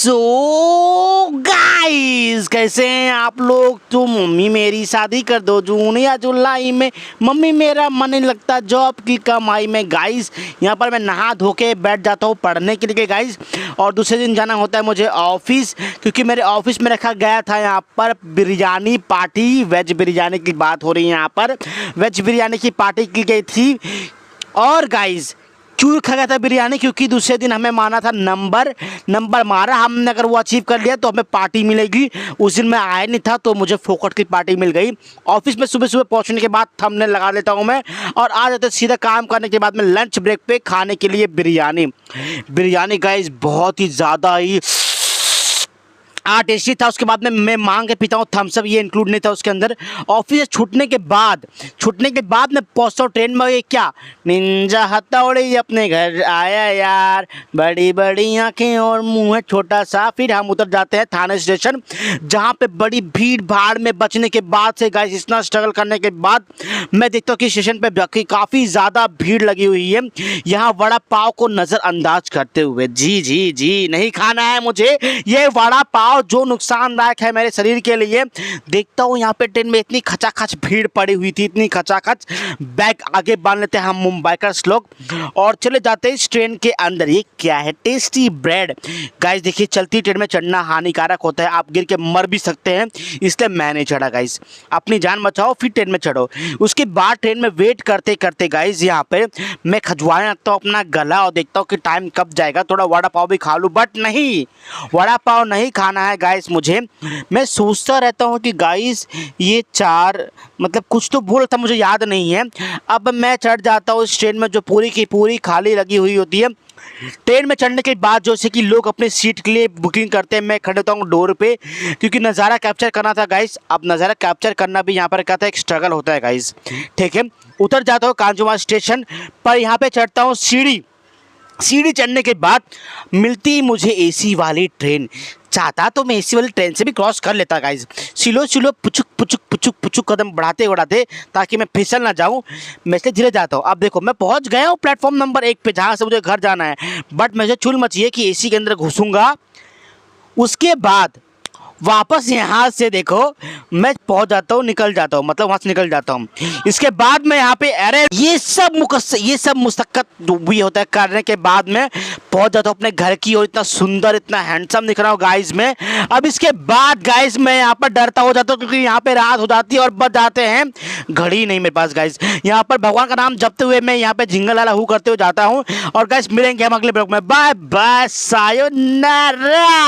So guys, कैसे हैं आप लोग। तो मम्मी मेरी शादी कर दो जून या जुलाई में, मम्मी मेरा मन नहीं लगता जॉब की कमाई में। गाइस यहाँ पर मैं नहा धो के बैठ जाता हूँ पढ़ने के लिए गाइस, और दूसरे दिन जाना होता है मुझे ऑफिस, क्योंकि मेरे ऑफिस में रखा गया था यहाँ पर बिरयानी पार्टी। वेज बिरयानी की बात हो रही है, यहाँ पर वेज बिरयानी की पार्टी की गई थी। और गाइस क्यों रखा गया था बिरयानी, क्योंकि दूसरे दिन हमें माना था नंबर मारा हमने, अगर वो अचीव कर लिया तो हमें पार्टी मिलेगी। उस दिन मैं आया नहीं था तो मुझे फोकट की पार्टी मिल गई। ऑफिस में सुबह सुबह पहुंचने के बाद थंबनेल लगा लेता हूं मैं, और आ जाते सीधा काम करने के बाद में लंच ब्रेक पे खाने के लिए बिरयानी गाइस बहुत ही ज़्यादा ही टेस्टी था। उसके बाद में मैं मांग के पीता हूँ थम्स अप, ये इंक्लूड नहीं था उसके अंदर। ऑफिस से छूटने के बाद मैं पहुँचता हूँ ट्रेन में। ये क्या निंजा हथौड़ी अपने घर आया यार, बड़ी बड़ी आंखें और मुंह है छोटा सा। फिर हम उतर जाते हैं थाने स्टेशन, जहाँ पे बड़ी भीड़ भाड़ में बचने के बाद से गाइस, इतना स्ट्रगल करने के बाद मैं देखता हूँ कि स्टेशन पे काफ़ी ज़्यादा भीड़ लगी हुई है। यहाँ वड़ा पाव को नज़रअंदाज करते हुए, जी नहीं खाना है मुझे ये वड़ा पाव जो नुकसानदायक है मेरे शरीर के लिए। देखता हूँ यहाँ पे ट्रेन में इतनी खचाखच भीड़ पड़ी हुई थी, इतनी खचाखच। बैग आगे बांध लेते हैं हम मुंबईकर्स लोग और चले जाते हैं इस ट्रेन के अंदर। ये क्या है, टेस्टी ब्रेड। गाइस देखिए, चलती ट्रेन में चढ़ना हानिकारक होता है, आप गिर के मर भी सकते हैं, इसलिए मैं नहीं चढ़ा गाइस। अपनी जान बचाओ फिर ट्रेन में चढ़ो। उसके बाद ट्रेन में वेट करते करते गाइस यहाँ पे मैं खजवाने लगता हूँ अपना गला, और देखता हूँ कि टाइम कब जाएगा, थोड़ा वड़ा पाव भी खा लूँ। बट नहीं, वड़ा पाव नहीं खाना है गाइस मुझे। मैं सोचता रहता हूँ कि गाइस ये मतलब कुछ तो बोल था, मुझे याद नहीं है। अब मैं चढ़ जाता हूँ इस ट्रेन में जो पूरी की पूरी खाली लगी हुई होती है। ट्रेन में चढ़ने के बाद जैसे कि लोग अपने सीट के लिए बुकिंग करते हैं, मैं खड़े होता हूँ डोर पे, क्योंकि नज़ारा कैप्चर करना था गाइस। अब नज़ारा कैप्चर करना भी यहाँ पर क्या था, एक स्ट्रगल होता है गाइस, ठीक है। उतर जाता हूँ कांजुमा स्टेशन पर, यहाँ पे चढ़ता हूँ सीढ़ी चढ़ने के बाद मिलती मुझे एसी वाली ट्रेन। चाहता तो मैं एसी वाली ट्रेन से भी क्रॉस कर लेता गाइस, स्लो पुचुक कदम बढ़ाते ताकि मैं फिसल ना जाऊं। मैं इसलिए धीरे जाता हूं। अब देखो मैं पहुंच गया हूं प्लेटफॉर्म नंबर 1 पे, जहां से मुझे घर जाना है। बट मुझे चुल मची है कि एसी के अंदर घुसूंगा, उसके बाद वापस यहाँ से देखो मैं पहुंच जाता हूँ, निकल जाता हूँ, मतलब वहाँ से निकल जाता हूँ। इसके बाद मैं यहाँ पे अरे ये सब मुशक्कत भी होता है करने के बाद में पहुंच जाता हूँ अपने घर की ओर। इतना सुंदर, इतना हैंडसम दिख रहा हूँ गाइस में। अब इसके बाद गाइस मैं यहाँ पर डरता हो जाता हूँ, क्योंकि यहाँ पे रात हो जाती है और बज जाते हैं, घड़ी नहीं मेरे पास गाइस। यहाँ पर भगवान का नाम जपते हुए मैं यहाँ पे जिंगल वाला हु करते हुए जाता हूँ। और गाइस मिलेंगे हम अगले ब्लॉग में। Bye bye, sayonara.